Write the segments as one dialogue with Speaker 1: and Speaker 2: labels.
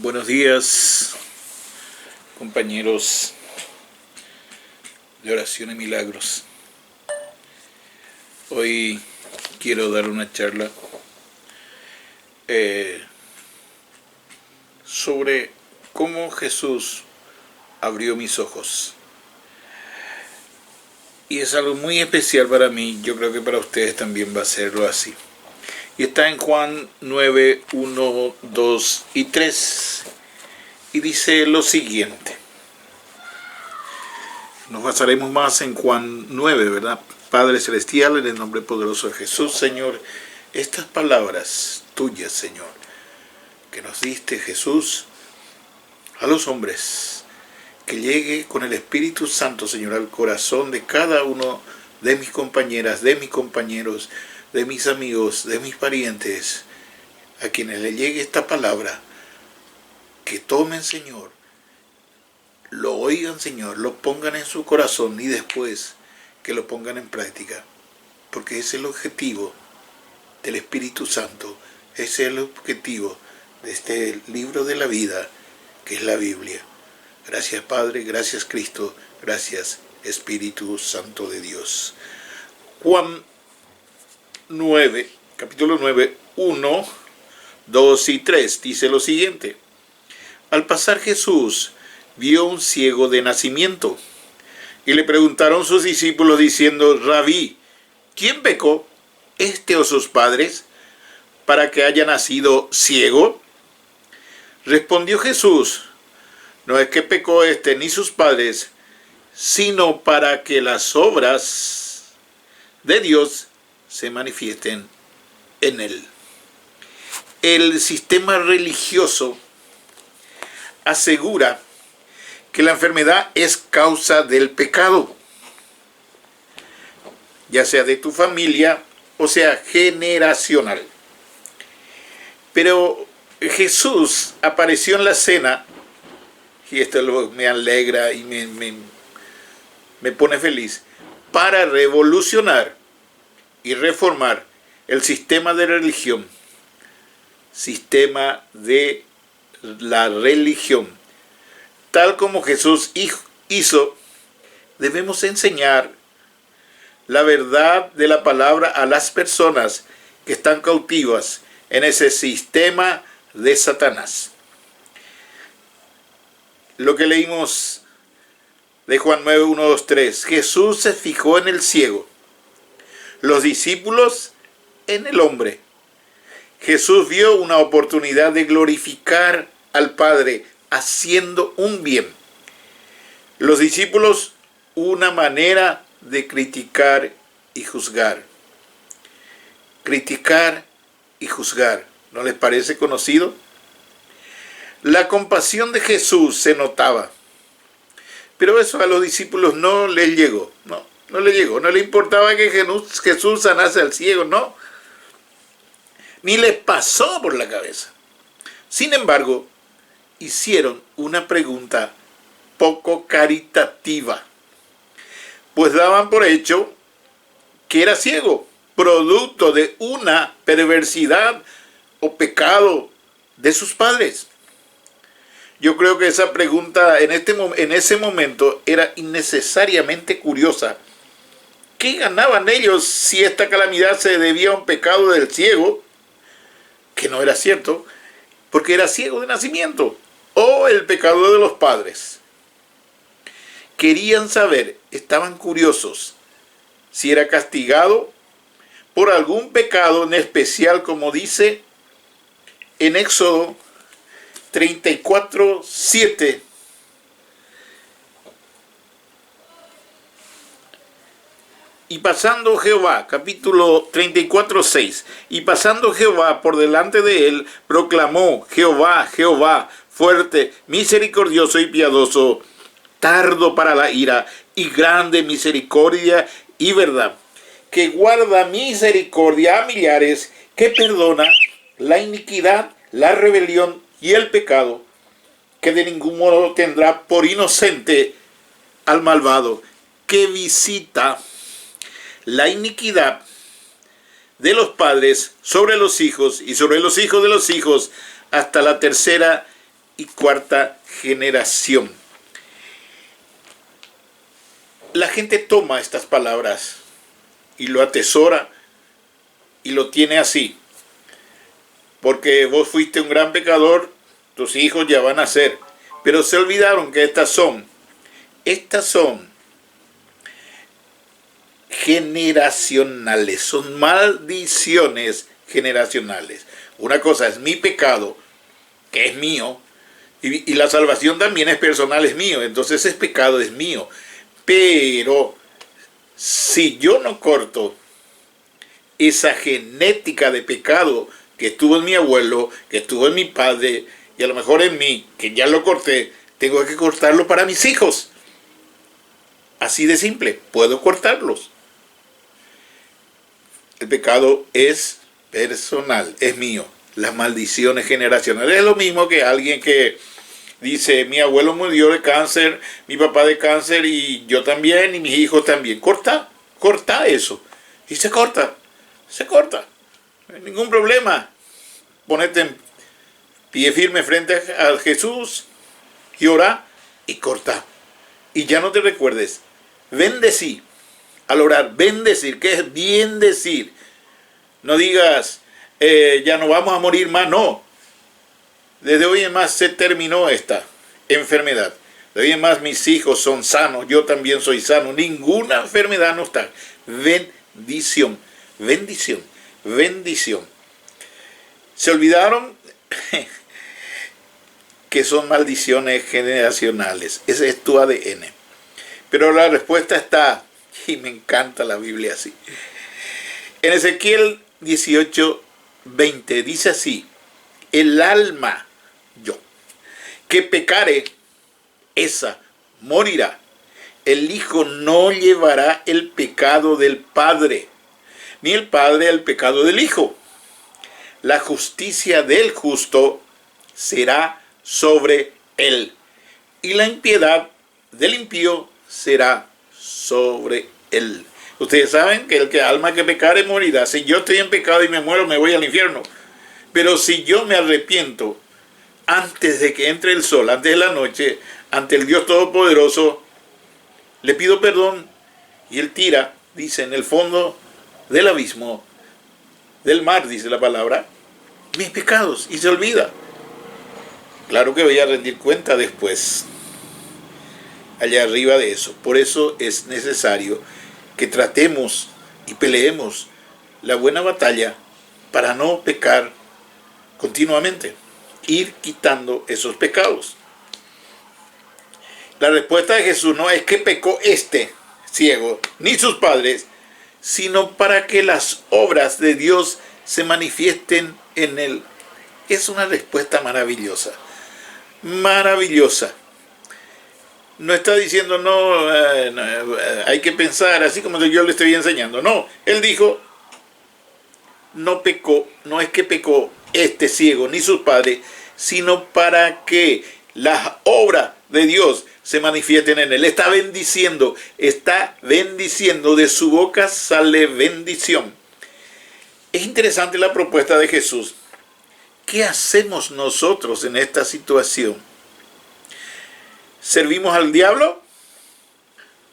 Speaker 1: Buenos días, compañeros de Oración y Milagros. Hoy quiero dar una charla sobre cómo Jesús abrió mis ojos. Y es algo muy especial para mí, yo creo que para ustedes también va a serlo así. Y está en Juan 9, 1, 2 y 3. Y dice lo siguiente. Nos basaremos más en Juan 9, ¿verdad? Padre Celestial, en el nombre poderoso de Jesús, Señor, estas palabras tuyas, Señor, que nos diste, Jesús, a los hombres, que llegue con el Espíritu Santo, Señor, al corazón de cada uno de mis compañeras, de mis compañeros, de mis amigos, de mis parientes, a quienes le llegue esta palabra, que tomen, Señor, lo oigan, Señor, lo pongan en su corazón y después que lo pongan en práctica, porque ese es el objetivo del Espíritu Santo, ese es el objetivo de este libro de la vida, que es la Biblia. Gracias, Padre, gracias, Cristo, gracias, Espíritu Santo de Dios. Juan 9, capítulo 9, 1, 2 y 3, dice lo siguiente. Al pasar Jesús vio un ciego de nacimiento, y le preguntaron sus discípulos diciendo, Rabí, ¿quién pecó, este o sus padres, para que haya nacido ciego? Respondió Jesús, no es que pecó este ni sus padres, sino para que las obras de Dios se manifiesten en él. El sistema religioso asegura que la enfermedad es causa del pecado, ya sea de tu familia o sea generacional. Pero Jesús apareció en la cena, y esto me alegra y me pone feliz, para revolucionar y reformar el sistema de religión, sistema de la religión. Tal como Jesús hizo, debemos enseñar la verdad de la palabra a las personas que están cautivas en ese sistema de Satanás. Lo que leímos de Juan 9, 1, 2, 3. Jesús se fijó en el ciego, los discípulos en el hombre. Jesús vio una oportunidad de glorificar al Padre haciendo un bien. Los discípulos una manera de criticar y juzgar. Criticar y juzgar. ¿No les parece conocido? La compasión de Jesús se notaba. Pero eso a los discípulos no les llegó. No les llegó. No le importaba que Jesús sanase al ciego, no. Ni les pasó por la cabeza. Sin embargo, hicieron una pregunta poco caritativa, pues daban por hecho que era ciego, producto de una perversidad o pecado de sus padres. Yo creo que esa pregunta en ese momento era innecesariamente curiosa. ¿Qué ganaban ellos si esta calamidad se debía a un pecado del ciego? Que no era cierto, porque era ciego de nacimiento, o el pecado de los padres. Querían saber, estaban curiosos, si era castigado por algún pecado en especial, como dice en Éxodo 34, 7. Y pasando Jehová, capítulo 34, 6. Y pasando Jehová por delante de él, proclamó, Jehová, Jehová, fuerte, misericordioso y piadoso, tardo para la ira y grande misericordia y verdad, que guarda misericordia a millares, que perdona la iniquidad, la rebelión y el pecado, que de ningún modo tendrá por inocente al malvado, que visita la iniquidad de los padres sobre los hijos y sobre los hijos de los hijos hasta la tercera y cuarta generación. La gente toma estas palabras y lo atesora y lo tiene así. Porque vos fuiste un gran pecador, tus hijos ya van a ser. Pero se olvidaron que estas son generacionales, son maldiciones generacionales. Una cosa es mi pecado, que es mío, y la salvación también es personal, es mío, entonces ese pecado es mío. Pero si yo no corto esa genética de pecado que estuvo en mi abuelo, que estuvo en mi padre, y a lo mejor en mí, que ya lo corté, tengo que cortarlo para mis hijos. Así de simple, puedo cortarlos. El pecado es personal, es mío. Las maldiciones generacionales es lo mismo que alguien que dice, mi abuelo murió de cáncer, mi papá de cáncer, y yo también, y mis hijos también. Corta eso. Y se corta. No hay ningún problema. Ponete en pie firme frente a Jesús y ora y corta. Y ya no te recuerdes. Bendecí. Al orar, bendecir. ¿Qué es bien decir? No digas, ya no vamos a morir más. No. Desde hoy en más se terminó esta enfermedad. De hoy en más mis hijos son sanos. Yo también soy sano. Ninguna enfermedad no está. Bendición. Bendición. Bendición. Se olvidaron que son maldiciones generacionales. Ese es tu ADN. Pero la respuesta está, y me encanta la Biblia así. En Ezequiel 18:20 dice así, el alma, yo, que pecare, esa morirá. El hijo no llevará el pecado del padre, ni el padre el pecado del hijo. La justicia del justo será sobre él, y la impiedad del impío será sobre él. Ustedes saben que el alma que pecare morirá. Si yo estoy en pecado y me muero, me voy al infierno. Pero si yo me arrepiento antes de que entre el sol, antes de la noche, ante el Dios Todopoderoso, le pido perdón y él tira, dice, en el fondo del abismo, del mar, dice la palabra, mis pecados, y se olvida. Claro que voy a rendir cuenta después, allá arriba de eso. Por eso es necesario que tratemos y peleemos la buena batalla para no pecar continuamente, ir quitando esos pecados. La respuesta de Jesús no es que pecó este ciego, ni sus padres, sino para que las obras de Dios se manifiesten en él. Es una respuesta maravillosa. Maravillosa. No está diciendo, no, hay que pensar así como yo le estoy enseñando. No, él dijo, no pecó, no es que pecó este ciego ni sus padres, sino para que las obras de Dios se manifiesten en él. Está bendiciendo, de su boca sale bendición. Es interesante la propuesta de Jesús. ¿Qué hacemos nosotros en esta situación? ¿Servimos al diablo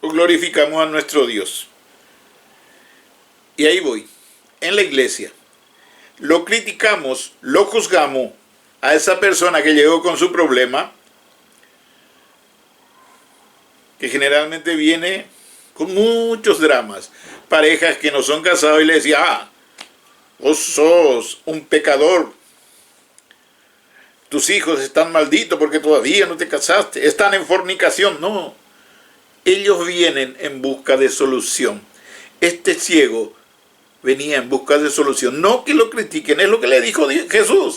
Speaker 1: o glorificamos a nuestro Dios? Y ahí voy. En la iglesia, lo criticamos, lo juzgamos a esa persona que llegó con su problema, que generalmente viene con muchos dramas. Parejas que no son casados y le decían, vos sos un pecador. Tus hijos están malditos porque todavía no te casaste. Están en fornicación. No. Ellos vienen en busca de solución. Este ciego venía en busca de solución. No que lo critiquen. Es lo que le dijo Jesús.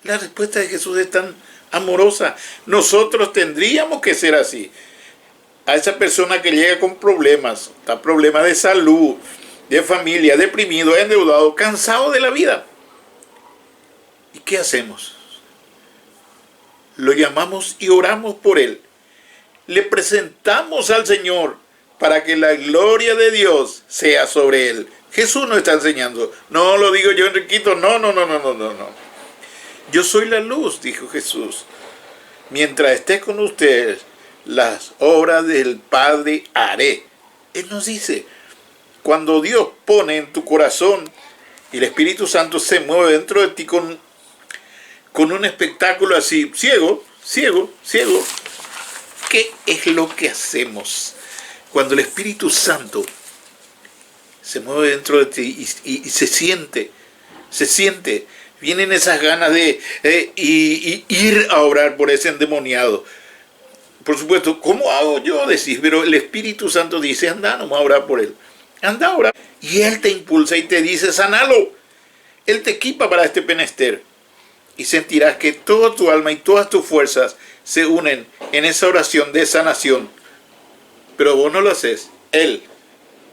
Speaker 1: La respuesta de Jesús es tan amorosa. Nosotros tendríamos que ser así. A esa persona que llega con problemas. Problemas de salud, de familia, deprimido, endeudado, cansado de la vida. ¿Y qué hacemos? Lo llamamos y oramos por él. Le presentamos al Señor para que la gloria de Dios sea sobre él. Jesús nos está enseñando. No lo digo yo, Enriquito. No. Yo soy la luz, dijo Jesús. mientras esté con ustedes, las obras del Padre haré. Él nos dice, cuando Dios pone en tu corazón y el Espíritu Santo se mueve dentro de ti con un espectáculo así, ciego, ciego, ciego, ¿qué es lo que hacemos? Cuando el Espíritu Santo se mueve dentro de ti y se siente, vienen esas ganas de ir a orar por ese endemoniado. Por supuesto, ¿cómo hago yo? Decís, pero el Espíritu Santo dice, anda nomás a orar por él. Anda a orar. Y Él te impulsa y te dice, sanalo. Él te equipa para este menester. Y sentirás que toda tu alma y todas tus fuerzas se unen en esa oración de sanación. Pero vos no lo haces. Él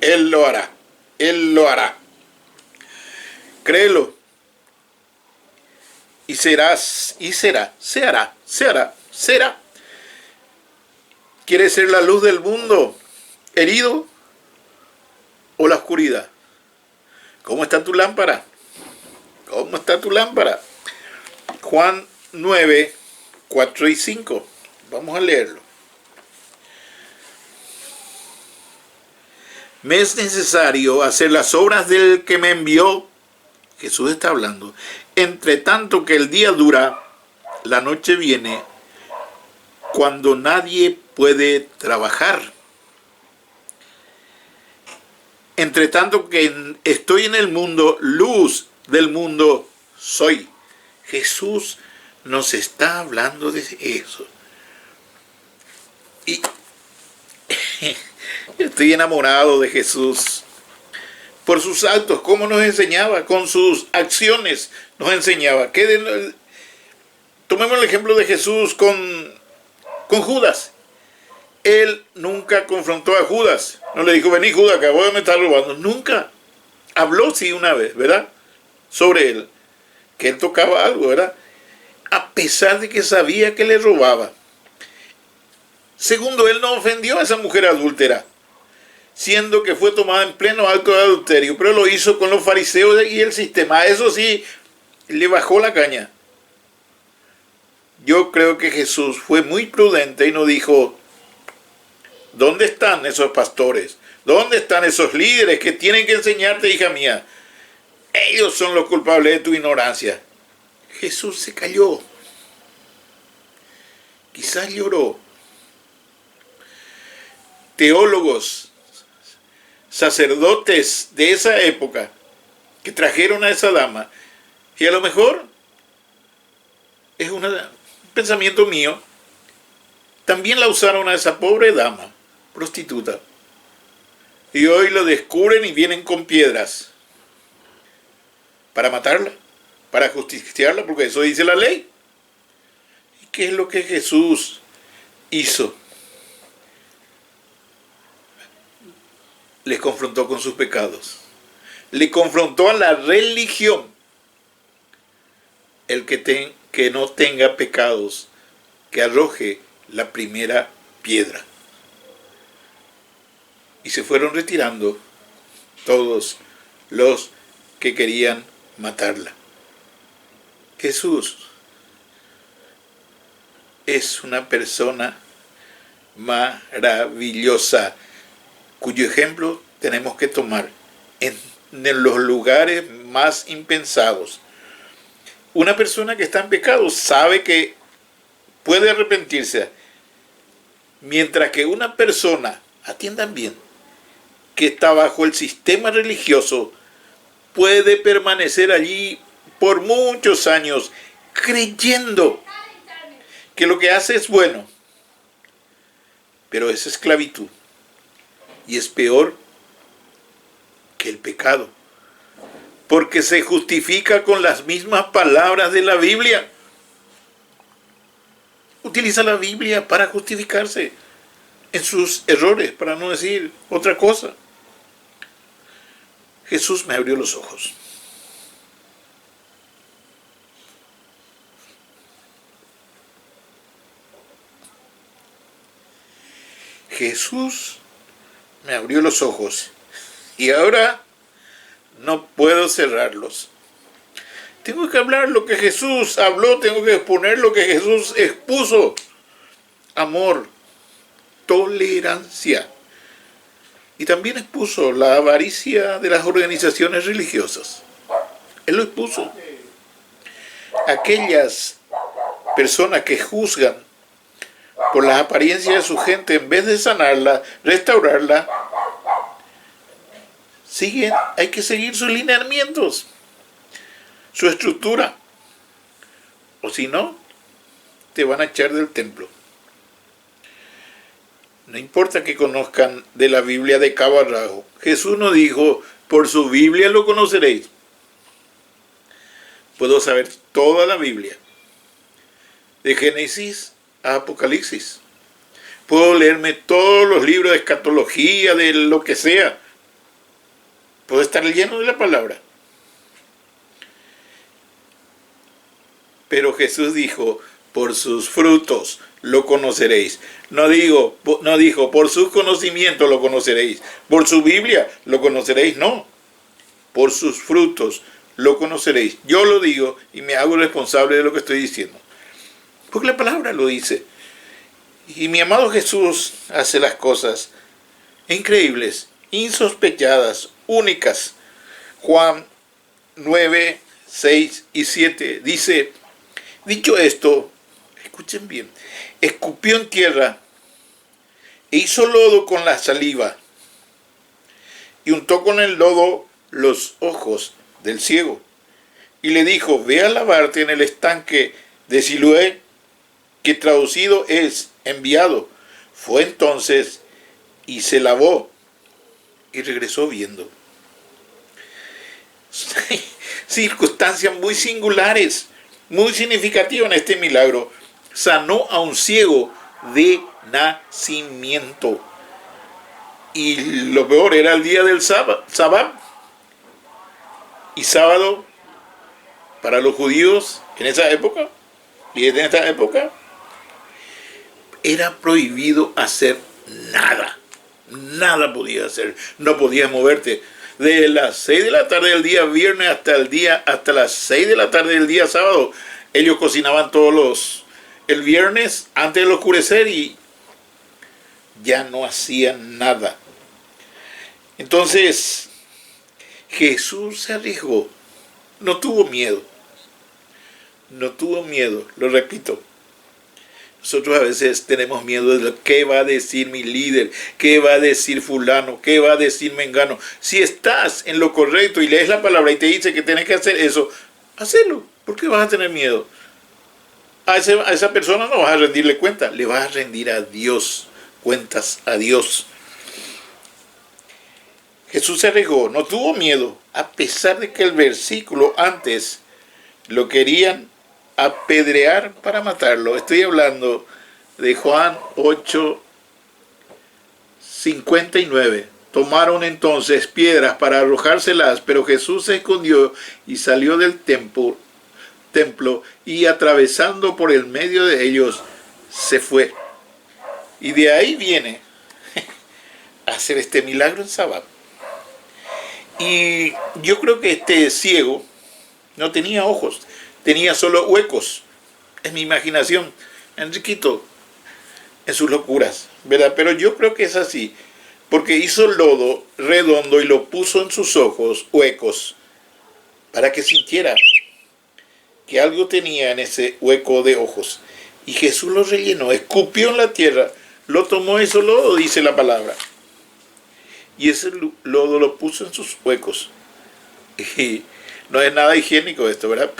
Speaker 1: lo hará. Él lo hará. Créelo. Y serás, y será, se hará, será. ¿Quieres ser la luz del mundo, herido o la oscuridad? ¿Cómo está tu lámpara? ¿Cómo está tu lámpara? Juan 9, 4 y 5. Vamos a leerlo. Me es necesario hacer las obras del que me envió. Jesús está hablando. Entre tanto que el día dura, la noche viene, cuando nadie puede trabajar. Entre tanto que estoy en el mundo, luz del mundo soy. Jesús nos está hablando de eso. Y estoy enamorado de Jesús. Por sus actos, cómo nos enseñaba, con sus acciones nos enseñaba. Tomemos el ejemplo de Jesús con Judas. Él nunca confrontó a Judas. No le dijo, vení Judas, que vos me estás robando. Nunca. Habló sí una vez, ¿verdad? Sobre él. Que él tocaba algo, ¿verdad? A pesar de que sabía que le robaba. Segundo, él no ofendió a esa mujer adúltera, siendo que fue tomada en pleno acto de adulterio, pero lo hizo con los fariseos y el sistema. Eso sí, le bajó la caña. Yo creo que Jesús fue muy prudente y no dijo, ¿dónde están esos pastores? ¿Dónde están esos líderes que tienen que enseñarte, hija mía? Ellos son los culpables de tu ignorancia. Jesús se calló. Quizás lloró. Teólogos, sacerdotes de esa época que trajeron a esa dama, y a lo mejor es un pensamiento mío, también la usaron a esa pobre dama, prostituta, y hoy lo descubren y vienen con piedras para matarla, para justiciarla, porque eso dice la ley. ¿Y qué es lo que Jesús hizo? Les confrontó con sus pecados. Le confrontó a la religión. El que no tenga pecados, que arroje la primera piedra. Y se fueron retirando todos los que querían matarla. Jesús es una persona maravillosa, cuyo ejemplo tenemos que tomar en los lugares más impensados. Una persona que está en pecado sabe que puede arrepentirse, mientras que una persona, atiendan bien, que está bajo el sistema religioso, puede permanecer allí por muchos años creyendo que lo que hace es bueno, pero es esclavitud y es peor que el pecado, porque se justifica con las mismas palabras de la Biblia. Utiliza la Biblia para justificarse en sus errores, para no decir otra cosa. Jesús me abrió los ojos. Jesús me abrió los ojos y ahora no puedo cerrarlos. Tengo que hablar lo que Jesús habló, tengo que exponer lo que Jesús expuso. Amor, tolerancia. Y también expuso la avaricia de las organizaciones religiosas. Él lo expuso. Aquellas personas que juzgan por las apariencias de su gente, en vez de sanarla, restaurarla, hay que seguir sus lineamientos, su estructura. O si no, te van a echar del templo. No importa que conozcan de la Biblia de cabo a rabo. Jesús nos dijo, por su Biblia lo conoceréis. Puedo saber toda la Biblia, de Génesis a Apocalipsis. Puedo leerme todos los libros de escatología, de lo que sea. Puedo estar lleno de la palabra. Pero Jesús dijo, por sus frutos lo conoceréis. No dijo, por sus conocimientos lo conoceréis. Por su Biblia lo conoceréis. No, por sus frutos lo conoceréis. Yo lo digo y me hago responsable de lo que estoy diciendo. Porque la palabra lo dice. Y mi amado Jesús hace las cosas increíbles, insospechadas, únicas. Juan 9, 6 y 7 dice, dicho esto, escuchen bien, escupió en tierra e hizo lodo con la saliva y untó con el lodo los ojos del ciego y le dijo, ve a lavarte en el estanque de Siloé, que traducido es enviado. Fue entonces y se lavó y regresó viendo. Circunstancias muy singulares, muy significativas en este milagro. Sanó a un ciego de nacimiento. Y lo peor era el día del sábado. Y sábado, para los judíos en esa época, y en esta época, era prohibido hacer nada. Nada podías hacer. No podías moverte. De las 6 de la tarde del día viernes hasta las 6 de la tarde del día sábado, ellos cocinaban el viernes antes del oscurecer y ya no hacían nada. Entonces, Jesús se arriesgó. No tuvo miedo. No tuvo miedo, lo repito. Nosotros a veces tenemos miedo de lo que va a decir mi líder, qué va a decir fulano, qué va a decir mengano. Si estás en lo correcto y lees la palabra y te dice que tienes que hacer eso, hacelo. ¿Por qué vas a tener miedo? A esa persona no vas a rendirle cuenta, le vas a rendir a Dios, cuentas a Dios. Jesús se arriesgó, no tuvo miedo, a pesar de que el versículo antes lo querían apedrear para matarlo. Estoy hablando de Juan 8, 59. Tomaron entonces piedras para arrojárselas, pero Jesús se escondió y salió del templo y atravesando por el medio de ellos se fue. Y de ahí viene a hacer este milagro en sábado. Y yo creo que este ciego no tenía ojos, tenía solo huecos. Es mi imaginación, Enriquito, en sus locuras, ¿verdad? Pero yo creo que es así, porque hizo lodo redondo y lo puso en sus ojos huecos, para que sintiera que algo tenía en ese hueco de ojos. Y Jesús lo rellenó, escupió en la tierra, lo tomó, hizo lodo, dice la palabra. Y ese lodo lo puso en sus huecos. Y no es nada higiénico esto, ¿verdad?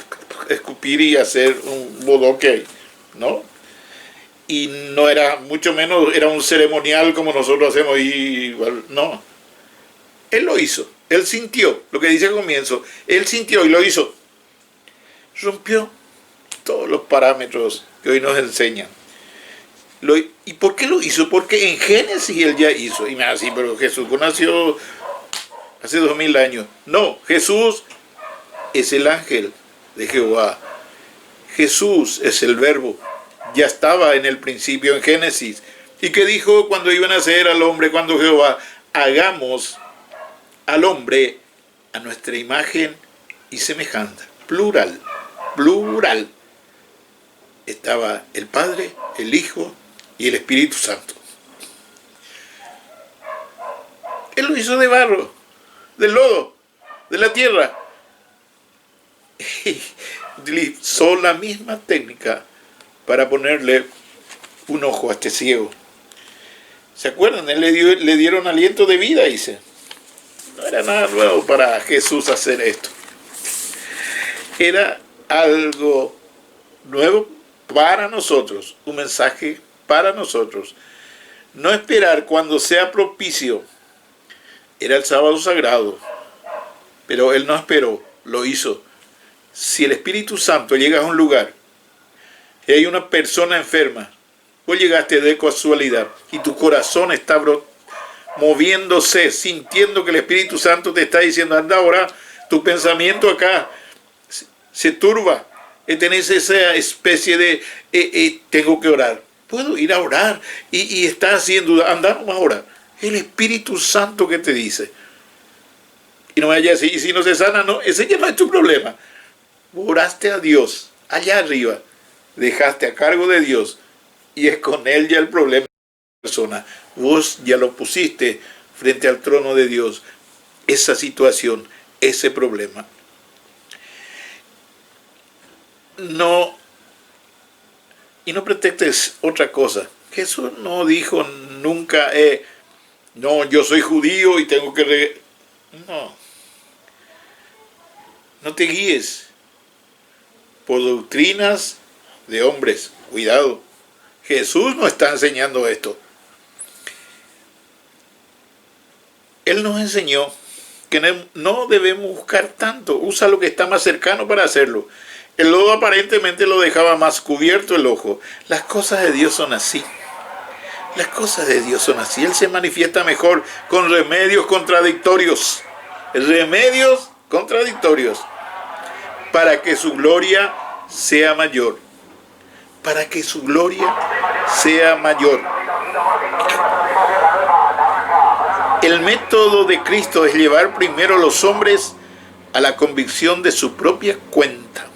Speaker 1: Escupir y hacer un bodoque, ¿no? Y no era, mucho menos, era un ceremonial como nosotros hacemos y no. Él lo hizo, él sintió, lo que dice al comienzo, él sintió y lo hizo. Rompió todos los parámetros que hoy nos enseñan. ¿Y por qué lo hizo? Porque en Génesis él ya hizo. Y me así, pero Jesús nació hace 2000 años. No, Jesús es el ángel de Jehová. Jesús es el verbo. Ya estaba en el principio en Génesis. ¿Y qué dijo cuando iban a hacer al hombre? Cuando Jehová, hagamos al hombre a nuestra imagen y semejanza. plural, plural. Estaba el Padre, el Hijo y el Espíritu Santo. Él lo hizo de barro, del lodo, de la tierra. Y utilizó la misma técnica para ponerle un ojo a este ciego. ¿Se acuerdan? Él le dieron aliento de vida, dice. No era nada nuevo para Jesús hacer esto. Era algo nuevo para nosotros, un mensaje para nosotros. No esperar cuando sea propicio. Era el sábado sagrado, pero él no esperó, lo hizo. Si el Espíritu Santo llega a un lugar y hay una persona enferma, vos llegaste de casualidad y tu corazón está moviéndose, sintiendo que el Espíritu Santo te está diciendo, anda ahora, tu pensamiento acá se turba, tenés esa especie de, tengo que orar, puedo ir a orar, y está haciendo, anda nomás a orar. El Espíritu Santo que te dice. Y no vaya así, y si no se sana, no, ese ya no es tu problema. Oraste a Dios, allá arriba, dejaste a cargo de Dios, y es con Él ya el problema de la persona. Vos ya lo pusiste frente al trono de Dios, esa situación, ese problema. No, y no pretextes otra cosa. Jesús no dijo nunca, no, yo soy judío y tengo que... No te guíes por doctrinas de hombres. Cuidado. Jesús no está enseñando esto. Él nos enseñó que no debemos buscar tanto. Usa lo que está más cercano para hacerlo. El lodo aparentemente lo dejaba más cubierto el ojo. Las cosas de Dios son así. Las cosas de Dios son así. Él se manifiesta mejor con remedios contradictorios. Remedios contradictorios. Para que su gloria sea mayor. Para que su gloria sea mayor. El método de Cristo es llevar primero a los hombres a la convicción de su propia cuenta.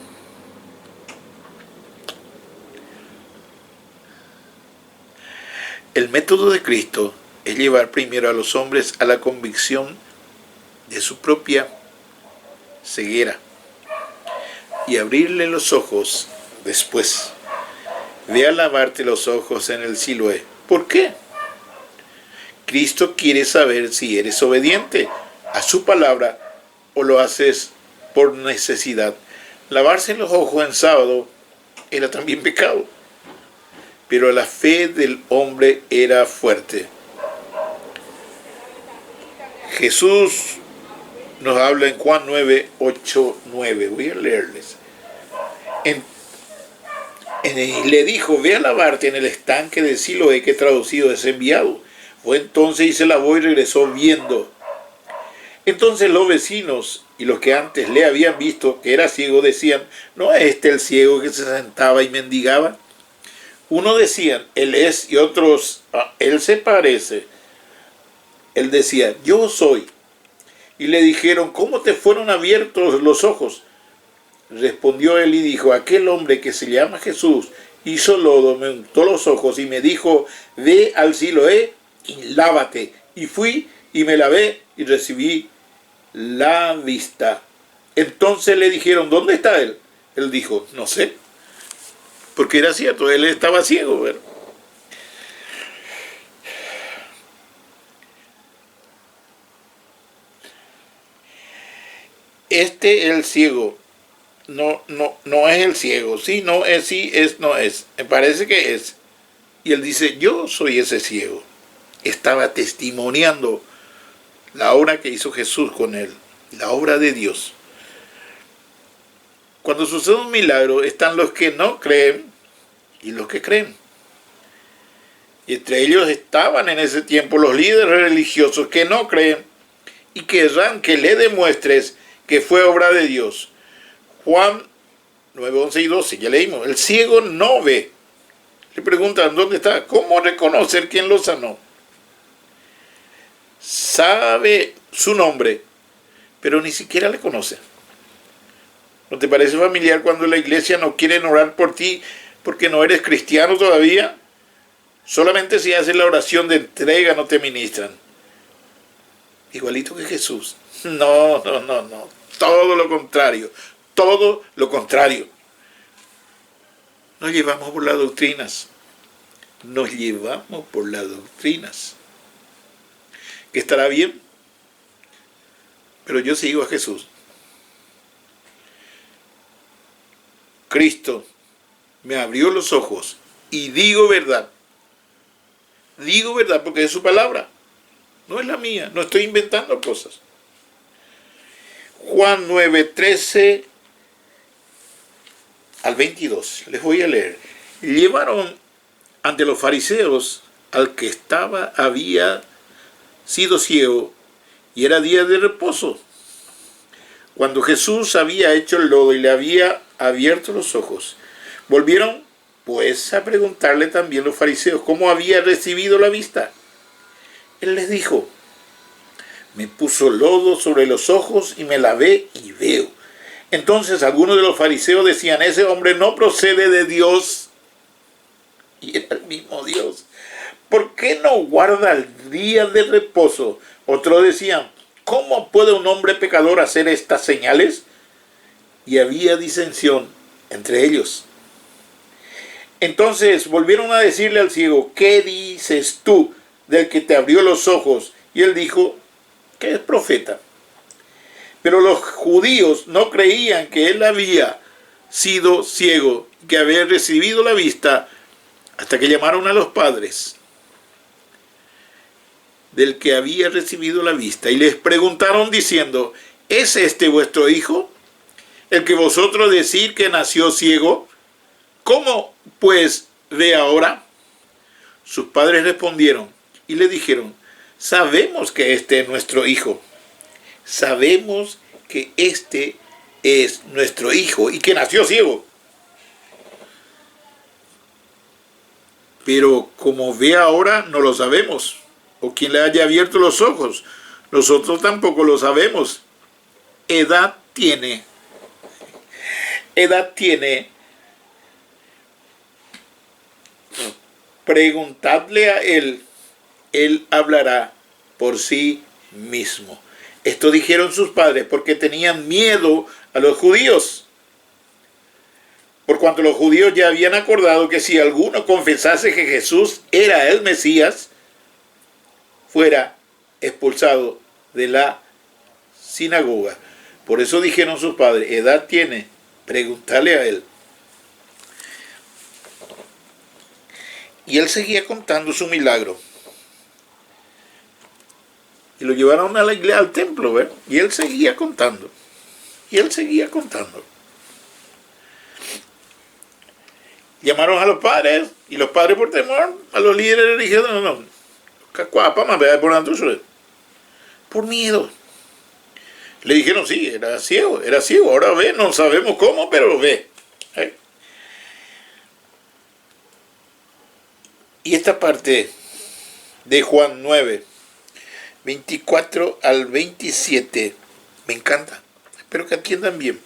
Speaker 1: El método de Cristo es llevar primero a los hombres a la convicción de su propia ceguera y abrirle los ojos después. Ve a lavarte los ojos en el Siloé. ¿Por qué? Cristo quiere saber si eres obediente a su palabra o lo haces por necesidad. Lavarse los ojos en sábado era también pecado. Pero la fe del hombre era fuerte. Jesús nos habla en Juan 9, 8, 9. Voy a leerles. Le dijo, ve a lavarte en el estanque de Siloé, que traducido es enviado. Fue entonces y se lavó y regresó viendo. Entonces los vecinos y los que antes le habían visto que era ciego decían, ¿no es este el ciego que se sentaba y mendigaba? Uno decían, él es, y otros, él se parece. Él decía, yo soy. Y le dijeron, ¿cómo te fueron abiertos los ojos? Respondió él y dijo, aquel hombre que se llama Jesús hizo lodo, me untó los ojos y me dijo, ve al Siloé y lávate. Y fui y me lavé y recibí la vista. Entonces le dijeron, ¿dónde está él? Él dijo, no sé. Porque era cierto, él estaba ciego, ¿verdad? El ciego, no es el ciego, sí, no es, sí, es, no es, me parece que es. Y él dice, yo soy ese ciego. Estaba testimoniando la obra que hizo Jesús con él, la obra de Dios. Cuando sucede un milagro, están los que no creen y los que creen. Y entre ellos estaban en ese tiempo los líderes religiosos que no creen y querrán que le demuestres que fue obra de Dios. Juan 9, 11 y 12, ya leímos. El ciego no ve. Le preguntan, ¿dónde está? ¿Cómo reconocer quién lo sanó? Sabe su nombre, pero ni siquiera le conoce. ¿No te parece familiar cuando la iglesia no quiere orar por ti porque no eres cristiano todavía? Solamente si haces la oración de entrega no te ministran. Igualito que Jesús. No. Todo lo contrario. Todo lo contrario. Nos llevamos por las doctrinas. Nos llevamos por las doctrinas. Que estará bien. Pero yo sigo a Jesús. Cristo me abrió los ojos y digo verdad. Digo verdad porque es su palabra. No es la mía. No estoy inventando cosas. Juan 9, 13 al 22. Les voy a leer. Llevaron ante los fariseos al que había sido ciego y era día de reposo. Cuando Jesús había hecho el lodo y le había abierto los ojos, volvieron pues a preguntarle también los fariseos cómo había recibido la vista. Él les dijo: me puso lodo sobre los ojos y me lavé y veo. Entonces algunos de los fariseos decían: ese hombre no procede de Dios. Y era el mismo Dios. ¿Por qué no guarda el día de reposo? Otros decían: ¿cómo puede un hombre pecador hacer estas señales? Y había disensión entre ellos. Entonces volvieron a decirle al ciego: ¿qué dices tú del que te abrió los ojos? Y él dijo que es profeta. Pero los judíos no creían que él había sido ciego, que había recibido la vista, hasta que llamaron a los padres del que había recibido la vista y les preguntaron diciendo: ¿es este vuestro hijo, el que vosotros decís que nació ciego? ¿Cómo pues ve ahora? Sus padres respondieron y le dijeron: sabemos que este es nuestro hijo. Sabemos que este es nuestro hijo y que nació ciego. Pero como ve ahora, no lo sabemos. O quien le haya abierto los ojos. Nosotros tampoco lo sabemos. Edad tiene. Preguntadle a él. Él hablará por sí mismo. Esto dijeron sus padres porque tenían miedo a los judíos. Por cuanto los judíos ya habían acordado que si alguno confesase que Jesús era el Mesías, fuera expulsado de la sinagoga. Por eso dijeron sus padres: edad tiene, pregúntale a él. Y él seguía contando su milagro. Y lo llevaron a la iglesia, al templo, ¿ver? Y él seguía contando. Llamaron a los padres, y los padres por temor a los líderes religiosos, por miedo. Le dijeron: sí, era ciego, ahora ve, no sabemos cómo, pero ve. Y esta parte de Juan 9, 24 al 27, me encanta. Espero que entiendan bien.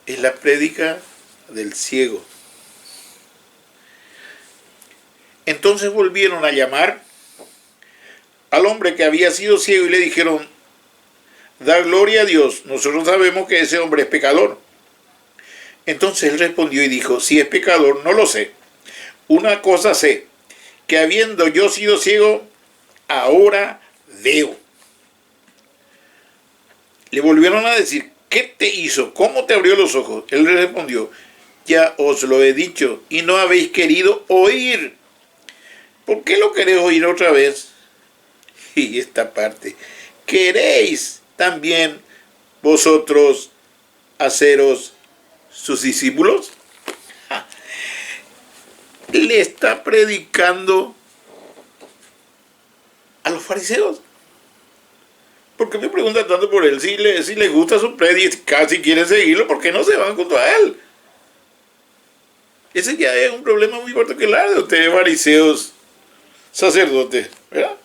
Speaker 1: Es la prédica del ciego. Entonces volvieron a llamar al hombre que había sido ciego y le dijeron: da gloria a Dios, nosotros sabemos que ese hombre es pecador. Entonces él respondió y dijo: si es pecador, no lo sé. Una cosa sé, que habiendo yo sido ciego, ahora veo. Le volvieron a decir: ¿qué te hizo? ¿Cómo te abrió los ojos? Él le respondió: ya os lo he dicho y no habéis querido oír. ¿Por qué lo queréis oír otra vez? Y esta parte: ¿queréis también vosotros haceros sus discípulos? Le está predicando a los fariseos. ¿Por qué me preguntan tanto por él? Si les gusta su predica, si quieren seguirlo, ¿por qué no se van junto a él? Ese ya es un problema muy particular de ustedes, fariseos, sacerdotes, ¿verdad?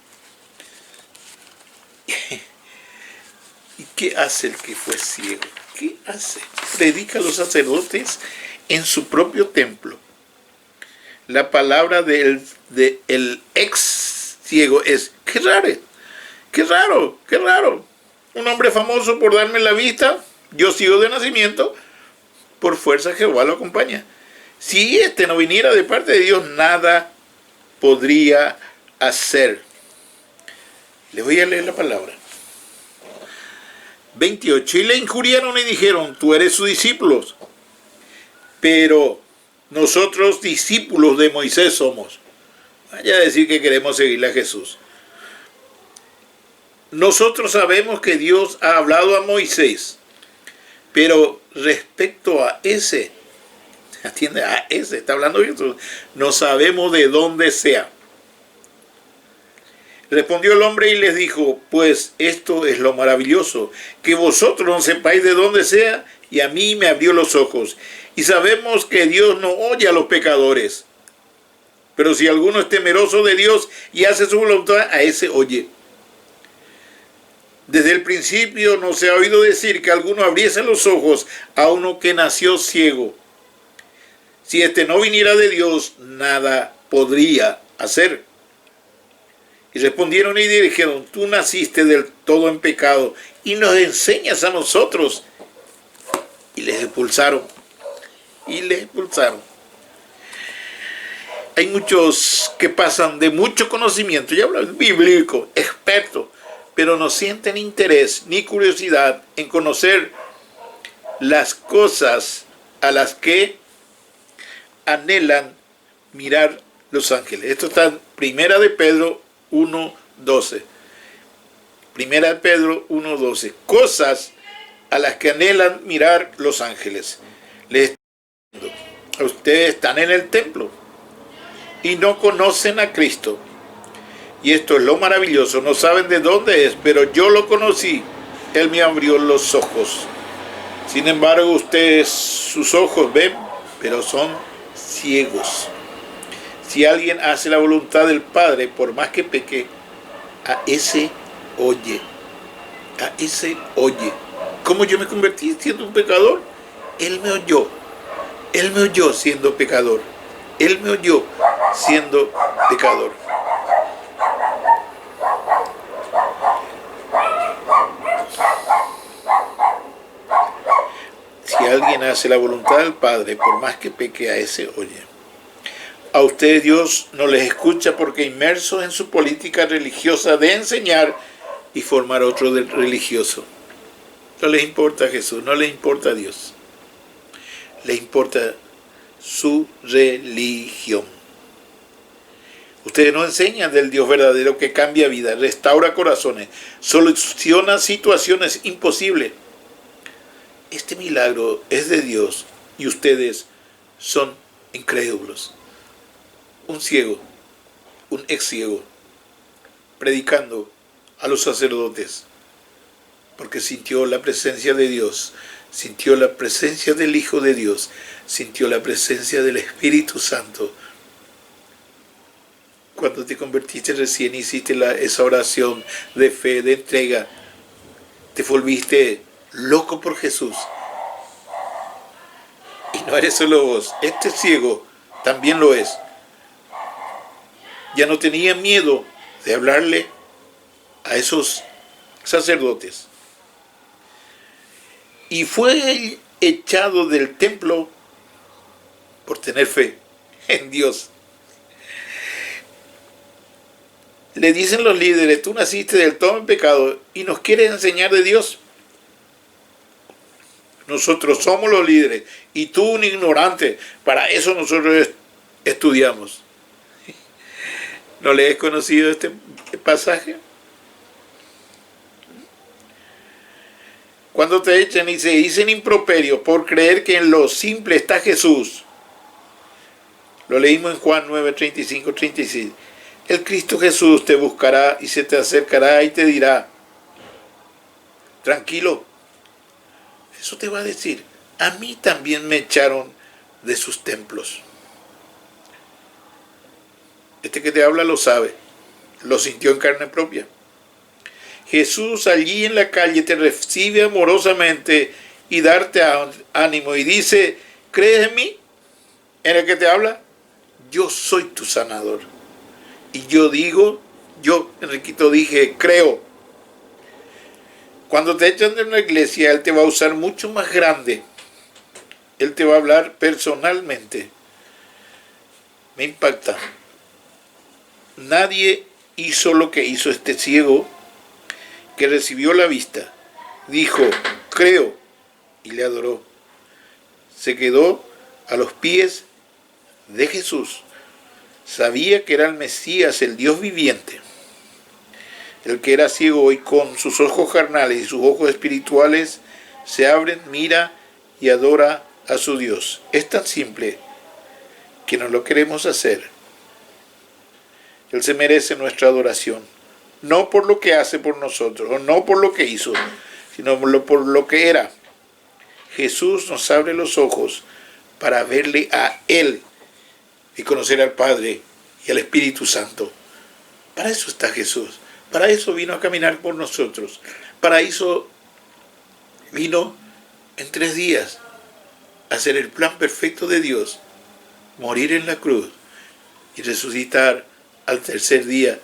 Speaker 1: ¿Y qué hace el que fue ciego? ¿Qué hace? Predica a los sacerdotes en su propio templo. La palabra del ex ciego es, qué raro, qué raro, qué raro. Un hombre famoso por darme la vista, yo ciego de nacimiento, por fuerza Jehová lo acompaña. Si este no viniera de parte de Dios, nada podría hacer. Le voy a leer la palabra. 28. Y le injuriaron y dijeron, tú eres su discípulo, pero nosotros discípulos de Moisés somos. Vaya a decir que queremos seguirle a Jesús. Nosotros sabemos que Dios ha hablado a Moisés, pero respecto a ese, atiende, a ese, está hablando Jesús, no sabemos de dónde sea. Respondió el hombre y les dijo, pues esto es lo maravilloso, que vosotros no sepáis de dónde sea, y a mí me abrió los ojos. Y sabemos que Dios no oye a los pecadores, pero si alguno es temeroso de Dios y hace su voluntad, a ese oye. Desde el principio no se ha oído decir que alguno abriese los ojos a uno que nació ciego. Si éste no viniera de Dios, nada podría hacer. Y respondieron y dijeron, tú naciste del todo en pecado y nos enseñas a nosotros. Y les expulsaron. Hay muchos que pasan de mucho conocimiento, ya hablo bíblico, expertos, pero no sienten interés ni curiosidad en conocer las cosas a las que anhelan mirar los ángeles. Esto está en Primera de Pedro 1:12. Primera de Pedro 1:12. Cosas a las que anhelan mirar los ángeles. Les estoy diciendo, ustedes están en el templo y no conocen a Cristo. Y esto es lo maravilloso, no saben de dónde es, pero yo lo conocí, Él me abrió los ojos. Sin embargo, ustedes, sus ojos ven, pero son ciegos. Si alguien hace la voluntad del Padre, por más que peque, a ese oye. A ese oye. ¿Cómo yo me convertí siendo un pecador? Él me oyó. Él me oyó siendo pecador. Él me oyó siendo pecador. Si alguien hace la voluntad del Padre, por más que peque, a ese oye. A ustedes Dios no les escucha porque inmersos en su política religiosa de enseñar y formar otro religioso. No les importa a Jesús, no les importa a Dios. Les importa su religión. Ustedes no enseñan del Dios verdadero que cambia vidas, restaura corazones, soluciona situaciones imposibles. Este milagro es de Dios y ustedes son incrédulos. Un ciego, un ex ciego, predicando a los sacerdotes, porque sintió la presencia de Dios, sintió la presencia del Hijo de Dios, sintió la presencia del Espíritu Santo. Cuando te convertiste recién, hiciste esa oración de fe, de entrega, te volviste loco por Jesús. Y no eres solo vos, este ciego también lo es. Ya no tenía miedo de hablarle a esos sacerdotes. Y fue echado del templo por tener fe en Dios. Le dicen los líderes, tú naciste del todo en pecado y nos quieres enseñar de Dios. Nosotros somos los líderes y tú un ignorante. Para eso nosotros estudiamos. ¿No le has conocido este pasaje? Cuando te echan y se dicen improperios por creer que en lo simple está Jesús. Lo leímos en Juan 9, 35, 36. El Cristo Jesús te buscará y se te acercará y te dirá, tranquilo. Eso te va a decir, a mí también me echaron de sus templos. Este que te habla lo sabe, lo sintió en carne propia. Jesús allí en la calle te recibe amorosamente y darte ánimo. Y dice, ¿crees en mí? En el que te habla, yo soy tu sanador. Y yo, Enriquito, dije, creo. Cuando te echan de una iglesia, Él te va a usar mucho más grande. Él te va a hablar personalmente. Me impacta. Nadie hizo lo que hizo este ciego que recibió la vista. Dijo, creo, y le adoró. Se quedó a los pies de Jesús. Sabía que era el Mesías, el Dios viviente. El que era ciego hoy, con sus ojos carnales y sus ojos espirituales se abren, mira y adora a su Dios. Es tan simple que no lo queremos hacer. Él se merece nuestra adoración, no por lo que hace por nosotros, o no por lo que hizo, sino por lo que era. Jesús nos abre los ojos para verle a Él y conocer al Padre y al Espíritu Santo. Para eso está Jesús. Para eso vino a caminar por nosotros. Para eso vino en 3 días a hacer el plan perfecto de Dios. Morir en la cruz y resucitar al 3er día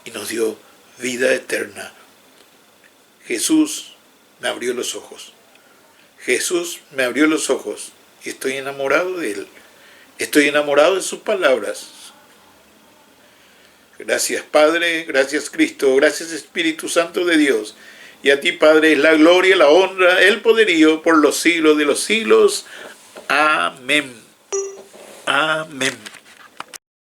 Speaker 1: y nos dio vida eterna. Jesús me abrió los ojos. Jesús me abrió los ojos y estoy enamorado de Él. Estoy enamorado de sus palabras. Gracias Padre, gracias Cristo, gracias Espíritu Santo de Dios. Y a ti Padre es la gloria, la honra, el poderío por los siglos de los siglos. Amén. Amén.